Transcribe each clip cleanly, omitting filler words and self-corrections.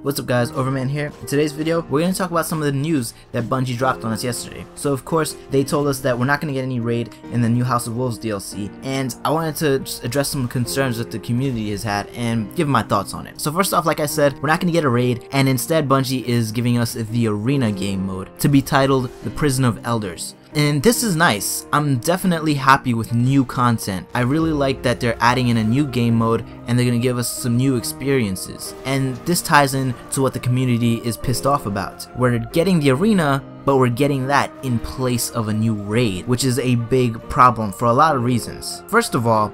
What's up guys, Overman here. In today's video, we're going to talk about some of the news that Bungie dropped on us yesterday. So of course, they told us that we're not going to get any raid in the new House of Wolves DLC, and I wanted to just address some concerns that the community has had and give my thoughts on it. So first off, like I said, we're not going to get a raid, and instead Bungie is giving us the arena game mode to be titled The Prison of Elders. And this is nice. I'm definitely happy with new content. I really like that they're adding in a new game mode and they're gonna give us some new experiences. And this ties in to what the community is pissed off about. We're getting the arena, but we're getting that in place of a new raid, which is a big problem for a lot of reasons. First of all,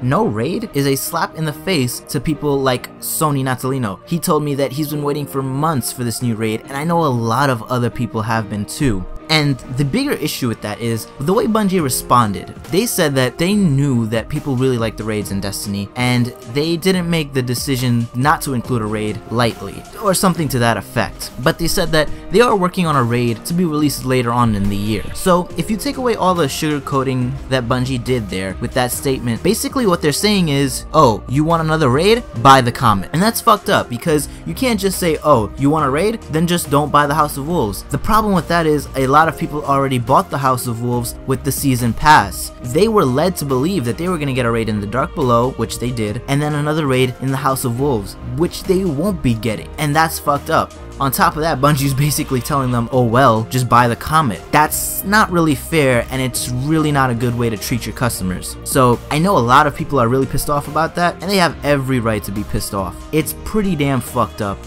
no raid is a slap in the face to people like Sony Natalino. He told me that he's been waiting for months for this new raid, and I know a lot of other people have been too. And the bigger issue with that is the way Bungie responded. They said that they knew that people really like the raids in Destiny, and they didn't make the decision not to include a raid lightly, or something to that effect. But they said that they are working on a raid to be released later on in the year. So if you take away all the sugarcoating that Bungie did there with that statement, basically what they're saying is, oh, you want another raid? Buy the comment. And that's fucked up, because you can't just say, oh, you want a raid? Then just don't buy the House of Wolves. The problem with that is a lot of people already bought the House of Wolves with the season pass. They were led to believe that they were going to get a raid in the Dark Below, which they did, and then another raid in the House of Wolves, which they won't be getting. And that's fucked up. On top of that, Bungie's basically telling them, oh well, just buy the comet. That's not really fair, and it's really not a good way to treat your customers. So I know a lot of people are really pissed off about that, and they have every right to be pissed off. It's pretty damn fucked up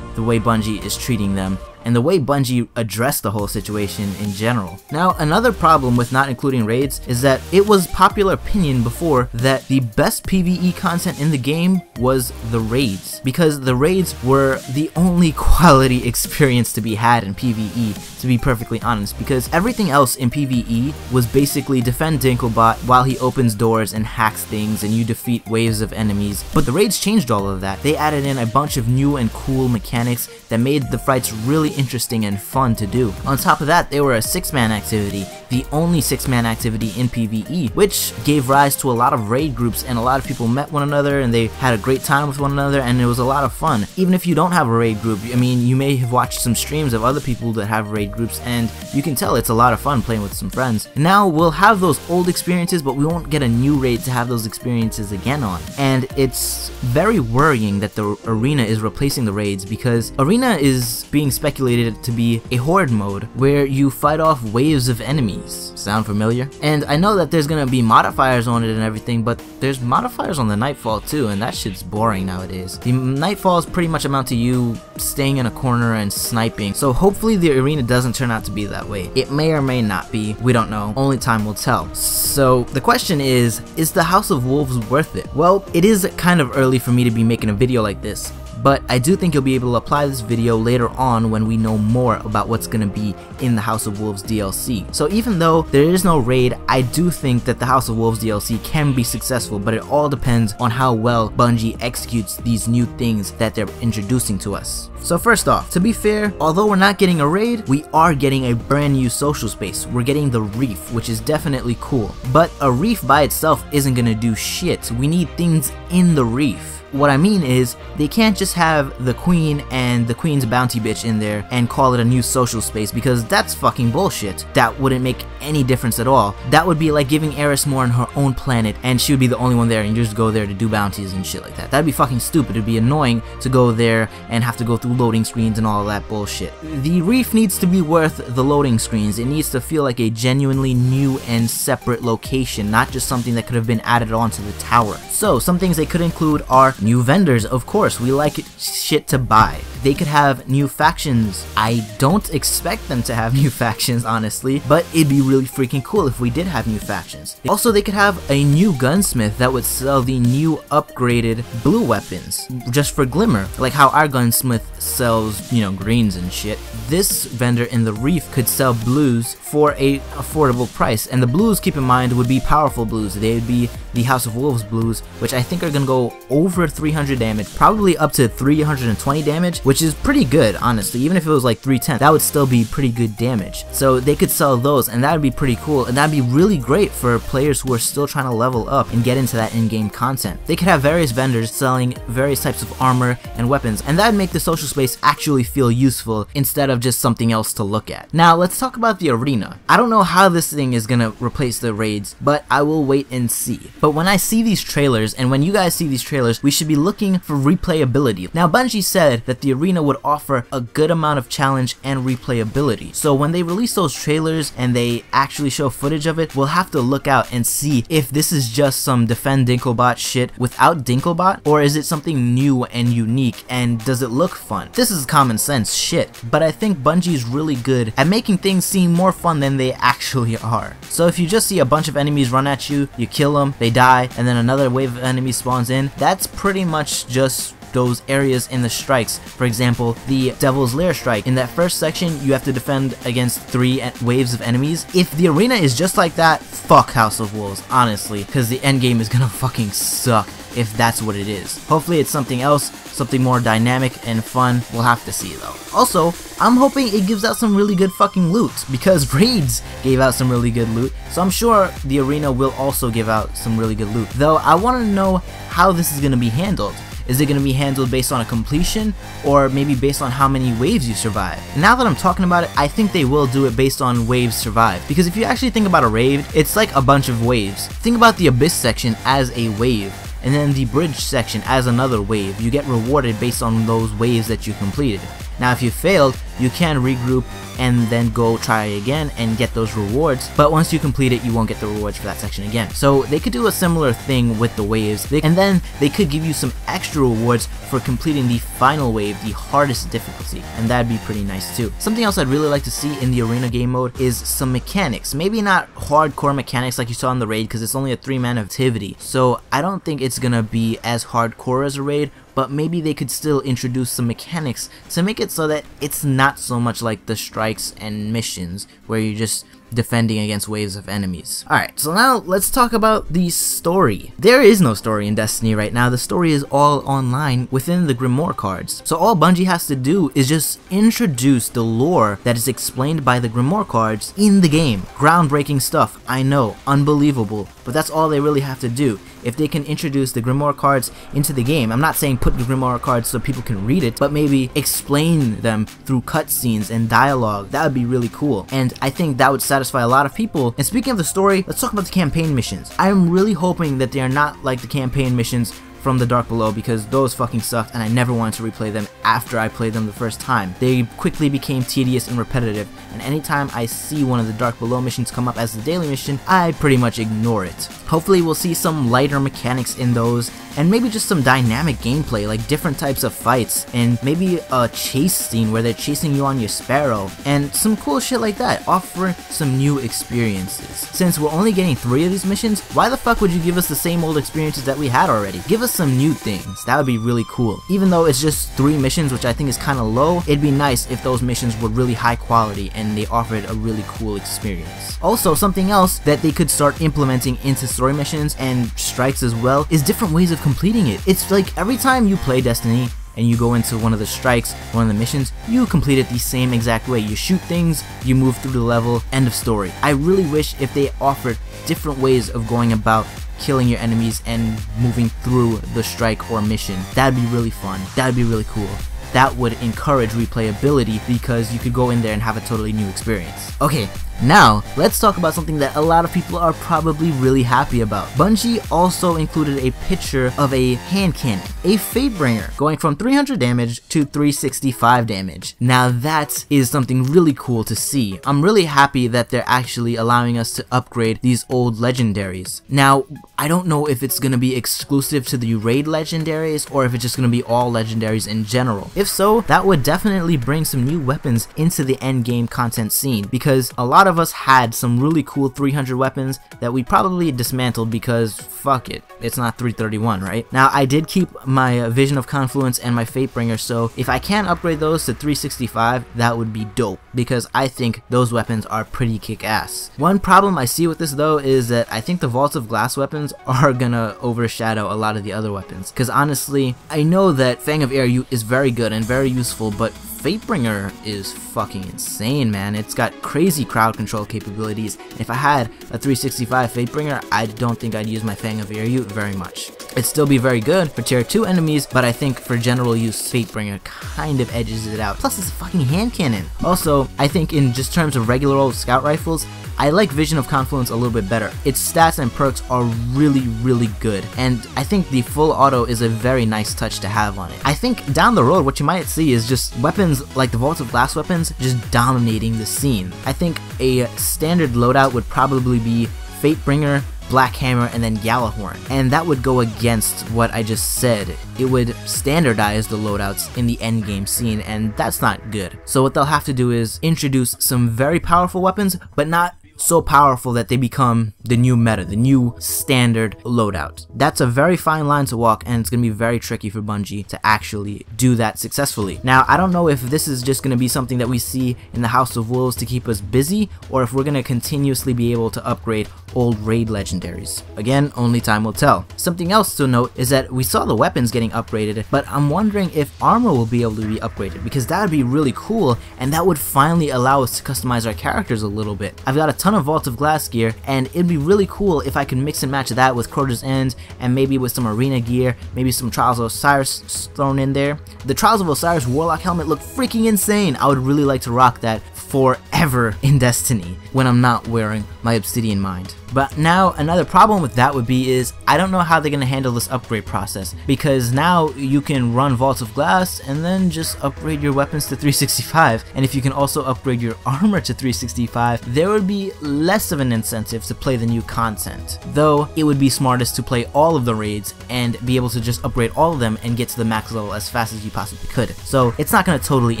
the way Bungie is treating them, and the way Bungie addressed the whole situation in general. Now, another problem with not including raids is that it was popular opinion before that the best PvE content in the game was the raids, because the raids were the only quality experience to be had in PvE, to be perfectly honest, because everything else in PvE was basically defend Dinklebot while he opens doors and hacks things and you defeat waves of enemies. But the raids changed all of that. They added in a bunch of new and cool mechanics that made the fights really interesting and fun to do. On top of that, they were a 6-man activity, the only 6-man activity in PvE, which gave rise to a lot of raid groups, and a lot of people met one another and they had a great time with one another, and it was a lot of fun. Even if you don't have a raid group, I mean, you may have watched some streams of other people that have raid groups, and you can tell it's a lot of fun playing with some friends. Now we'll have those old experiences, but we won't get a new raid to have those experiences again on. And it's very worrying that the arena is replacing the raids, because arena is being speculated to be a horde mode where you fight off waves of enemies. Sound familiar? And I know that there's gonna be modifiers on it and everything, but there's modifiers on the Nightfall too, and that shit's boring nowadays. The Nightfalls pretty much amount to you staying in a corner and sniping, so hopefully the arena doesn't turn out to be that way. It may or may not be, we don't know, only time will tell. So the question is the House of Wolves worth it? Well, it is kind of early for me to be making a video like this, but I do think you'll be able to apply this video later on when we know more about what's going to be in the House of Wolves DLC. So even though there is no raid, I do think that the House of Wolves DLC can be successful, but it all depends on how well Bungie executes these new things that they're introducing to us. So first off, to be fair, although we're not getting a raid, we are getting a brand new social space. We're getting the Reef, which is definitely cool. But a Reef by itself isn't going to do shit. We need things in the Reef. What I mean is, they can't just have the Queen and the Queen's bounty bitch in there and call it a new social space, because that's fucking bullshit. That wouldn't make any difference at all. That would be like giving Eris Morn her own planet and she would be the only one there and you just go there to do bounties and shit like that. That'd be fucking stupid. It'd be annoying to go there and have to go through loading screens and all that bullshit. The Reef needs to be worth the loading screens. It needs to feel like a genuinely new and separate location, not just something that could have been added onto the tower. So some things they could include are new vendors, of course. We like shit to buy. They could have new factions. I don't expect them to have new factions, honestly, but it'd be really freaking cool if we did have new factions. Also, they could have a new gunsmith that would sell the new upgraded blue weapons, just for Glimmer, like how our gunsmith sells, you know, greens and shit. This vendor in the Reef could sell blues for a affordable price, and the blues, keep in mind, would be powerful blues. They would be the House of Wolves blues, which I think are gonna go over 300 damage, probably up to 320 damage, which is pretty good, honestly. Even if it was like 310, that would still be pretty good damage. So they could sell those, and that would be pretty cool, and that'd be really great for players who are still trying to level up and get into that in-game content. They could have various vendors selling various types of armor and weapons, and that'd make the social space actually feel useful instead of just something else to look at. Now let's talk about the arena. I don't know how this thing is gonna replace the raids, but I will wait and see. But when I see these trailers, and when you guys see these trailers, we should be looking for replayability. Now Bungie said that the arena would offer a good amount of challenge and replayability. So when they release those trailers and they actually show footage of it, we'll have to look out and see if this is just some defend Dinklebot shit without Dinklebot, or is it something new and unique, and does it look fun? This is common sense shit, but I think Bungie's really good at making things seem more fun than they actually are. So if you just see a bunch of enemies run at you, you kill them, they die, and then another wave of enemies spawns in, that's pretty much just those areas in the strikes. For example, the Devil's Lair strike. In that first section, you have to defend against 3 waves of enemies. If the arena is just like that, fuck House of Wolves, honestly, because the endgame is gonna fucking suck if that's what it is. Hopefully it's something else, something more dynamic and fun. We'll have to see though. Also, I'm hoping it gives out some really good fucking loot, because raids gave out some really good loot, so I'm sure the arena will also give out some really good loot. Though I want to know how this is gonna be handled. Is it going to be handled based on a completion, or maybe based on how many waves you survive? Now that I'm talking about it, I think they will do it based on waves survived, because if you actually think about a raid, it's like a bunch of waves. Think about the Abyss section as a wave, and then the Bridge section as another wave. You get rewarded based on those waves that you completed. Now if you failed, you can regroup and then go try again and get those rewards, but once you complete it, you won't get the rewards for that section again. So they could do a similar thing with the waves, and then they could give you some extra rewards for completing the final wave, the hardest difficulty, and that'd be pretty nice too. Something else I'd really like to see in the arena game mode is some mechanics. Maybe not hardcore mechanics like you saw in the raid, because it's only a 3-man activity, so I don't think it's gonna be as hardcore as a raid, but maybe they could still introduce some mechanics to make it so that it's not so much like the strikes and missions where you're just defending against waves of enemies. Alright, so now let's talk about the story. There is no story in Destiny right now. The story is all online within the Grimoire cards. So all Bungie has to do is just introduce the lore that is explained by the Grimoire cards in the game. Groundbreaking stuff, I know, unbelievable, but that's all they really have to do. If they can introduce the Grimoire cards into the game, I'm not saying put the Grimoire cards so people can read it, but maybe explain them through cutscenes and dialogue. That would be really cool, and I think that would satisfy a lot of people. And speaking of the story, let's talk about the campaign missions. I'm really hoping that they are not like the campaign missions from the Dark Below, because those fucking sucked and I never wanted to replay them after I played them the first time. They quickly became tedious and repetitive, and anytime I see one of the Dark Below missions come up as the daily mission, I pretty much ignore it. Hopefully we'll see some lighter mechanics in those, and maybe just some dynamic gameplay, like different types of fights, and maybe a chase scene where they're chasing you on your Sparrow, and some cool shit like that. Offer some new experiences. Since we're only getting 3 of these missions, why the fuck would you give us the same old experiences that we had already? Give us some new things. That would be really cool. Even though it's just 3 missions, which I think is kind of low, it'd be nice if those missions were really high quality and they offered a really cool experience. Also, something else that they could start implementing into story missions and strikes as well is different ways of completing it. It's like every time you play Destiny and you go into one of the strikes, one of the missions, you complete it the same exact way. You shoot things, you move through the level, end of story. I really wish if they offered different ways of going about killing your enemies and moving through the strike or mission. That'd be really fun. That'd be really cool. That would encourage replayability, because you could go in there and have a totally new experience. Okay, now let's talk about something that a lot of people are probably really happy about. Bungie also included a picture of a hand cannon, a Fatebringer, going from 300 damage to 365 damage. Now that is something really cool to see. I'm really happy that they're actually allowing us to upgrade these old legendaries. Now, I don't know if it's gonna be exclusive to the raid legendaries or if it's just gonna be all legendaries in general. If so, that would definitely bring some new weapons into the end game content scene, because a lot of of us had some really cool 300 weapons that we probably dismantled because fuck it, it's not 331, right? Now I did keep my Vision of Confluence and my Fatebringer, so if I can upgrade those to 365, that would be dope, because I think those weapons are pretty kick-ass. One problem I see with this though is that I think the Vaults of Glass weapons are gonna overshadow a lot of the other weapons, because honestly, I know that Fang of Air is very good and very useful, but Fatebringer is fucking insane, man. It's got crazy crowd control capabilities. If I had a 365 Fatebringer, I don't think I'd use my Fang of Air very much. It'd still be very good for tier 2 enemies, but I think for general use, Fatebringer kind of edges it out. Plus, it's a fucking hand cannon. Also, I think in just terms of regular old scout rifles, I like Vision of Confluence a little bit better. Its stats and perks are really good, and I think the full auto is a very nice touch to have on it. I think down the road what you might see is just weapons like the Vault of Glass weapons just dominating the scene. I think a standard loadout would probably be Fatebringer, Black Hammer, and then Gjallarhorn, and that would go against what I just said. It would standardize the loadouts in the endgame scene, and that's not good. So what they'll have to do is introduce some very powerful weapons, but not so powerful that they become the new meta, the new standard loadout. That's a very fine line to walk, and it's going to be very tricky for Bungie to actually do that successfully. Now, I don't know if this is just going to be something that we see in the House of Wolves to keep us busy, or if we're going to continuously be able to upgrade old raid legendaries. Again, only time will tell. Something else to note is that we saw the weapons getting upgraded, but I'm wondering if armor will be able to be upgraded, because that would be really cool, and that would finally allow us to customize our characters a little bit. I've got a ton of Vault of Glass gear, and it'd be really cool if I could mix and match that with Crota's End, and maybe with some arena gear, maybe some Trials of Osiris thrown in there. The Trials of Osiris Warlock helmet looked freaking insane. I would really like to rock that forever in Destiny when I'm not wearing my Obsidian Mind. But now another problem with that would be is I don't know how they're going to handle this upgrade process, because now you can run Vaults of Glass and then just upgrade your weapons to 365, and if you can also upgrade your armor to 365, there would be less of an incentive to play the new content, though it would be smartest to play all of the raids and be able to just upgrade all of them and get to the max level as fast as you possibly could. So it's not going to totally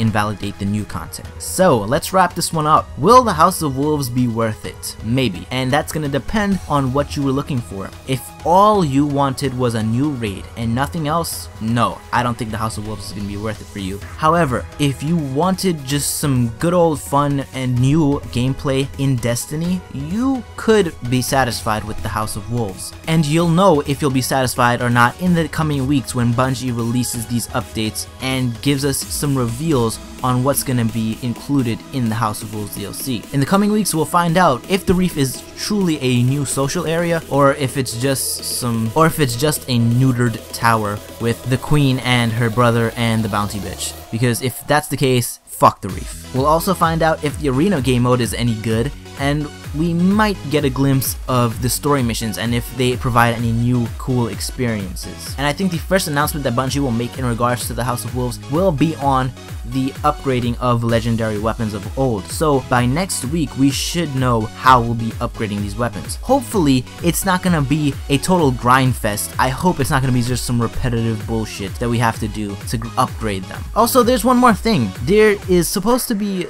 invalidate the new content. So let's wrap this one up. Will the House of Wolves be worth it? Maybe, and that's going to depend on what you were looking for. If all you wanted was a new raid and nothing else, no, I don't think the House of Wolves is going to be worth it for you. However, if you wanted just some good old fun and new gameplay in Destiny, you could be satisfied with the House of Wolves. And you'll know if you'll be satisfied or not in the coming weeks when Bungie releases these updates and gives us some reveals on what's going to be included in the House of Wolves DLC. In the coming weeks, we'll find out if the Reef is truly a new social area, or if it's just a neutered tower with the Queen and her brother and the Bounty Bitch. Because if that's the case, fuck the Reef. We'll also find out if the arena game mode is any good, and we might get a glimpse of the story missions and if they provide any new cool experiences. And I think the first announcement that Bungie will make in regards to the House of Wolves will be on the upgrading of legendary weapons of old. So by next week we should know how we'll be upgrading these weapons. Hopefully it's not gonna be a total grind fest. I hope it's not gonna be just some repetitive bullshit that we have to do to upgrade them. Also, there's one more thing. There's supposed to be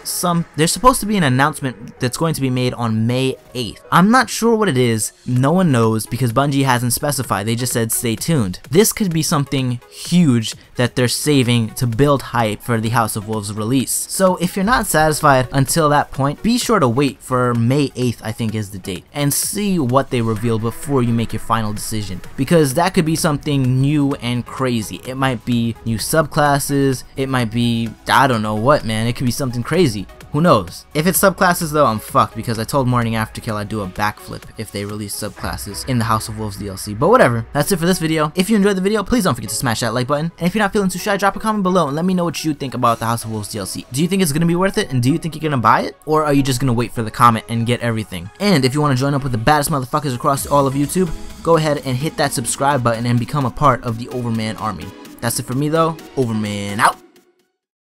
an announcement that's going to be made on May 8th. I'm not sure what it is. No one knows because Bungie hasn't specified. They just said stay tuned. This could be something huge that they're saving to build hype for the House of Wolves release. So if you're not satisfied until that point, be sure to wait for May 8th, I think is the date, and see what they reveal before you make your final decision, because that could be something new and crazy. It might be new subclasses, it might be, I don't know what, man, it could be something crazy. Who knows? If it's subclasses though, I'm fucked because I told Morning Afterkill I'd do a backflip if they release subclasses in the House of Wolves DLC. But whatever, that's it for this video. If you enjoyed the video, please don't forget to smash that like button. And if you're not feeling too shy, drop a comment below and let me know what you think about the House of Wolves DLC. Do you think it's gonna be worth it? And do you think you're gonna buy it? Or are you just gonna wait for the comment and get everything? And if you want to join up with the baddest motherfuckers across all of YouTube, go ahead and hit that subscribe button and become a part of the Overman army. That's it for me though. Overman out.